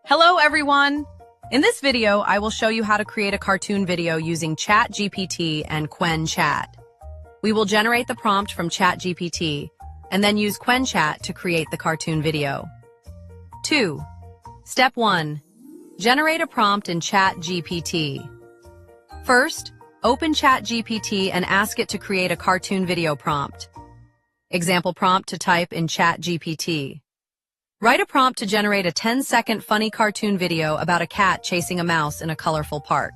Hello everyone! In this video, I will show you how to create a cartoon video using ChatGPT and Qwen Chat. We will generate the prompt from ChatGPT and then use Qwen Chat to create the cartoon video. 2. Step 1. Generate a prompt in ChatGPT. First, open ChatGPT and ask it to create a cartoon video prompt. Example prompt to type in ChatGPT. Write a prompt to generate a 10-second funny cartoon video about a cat chasing a mouse in a colorful park.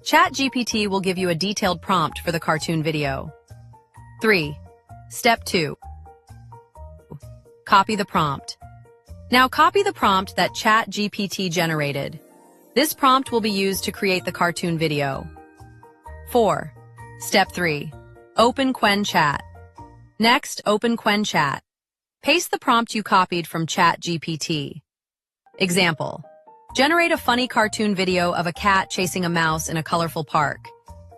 ChatGPT will give you a detailed prompt for the cartoon video. 3. Step 2. Copy the prompt. Now copy the prompt that ChatGPT generated. This prompt will be used to create the cartoon video. 4. Step 3. Open Qwen Chat. Next, open Qwen Chat. Paste the prompt you copied from ChatGPT. Example: generate a funny cartoon video of a cat chasing a mouse in a colorful park.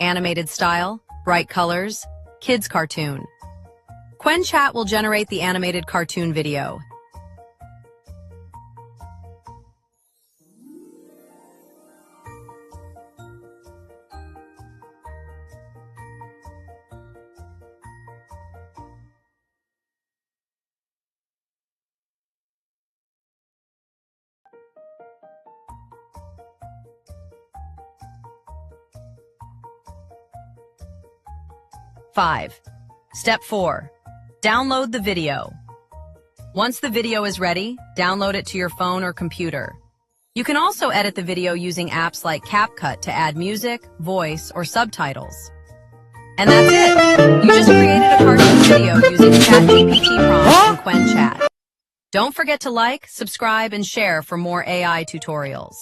Animated style, bright colors, kids cartoon. Qwen Chat will generate the animated cartoon video. Five. Step 4. Download the video. Once the video is ready, download it to your phone or computer. You can also edit the video using apps like CapCut to add music, voice, or subtitles. And that's it! You just created a cartoon video using ChatGPT prompt and Qwen Chat. Don't forget to like, subscribe, and share for more AI tutorials.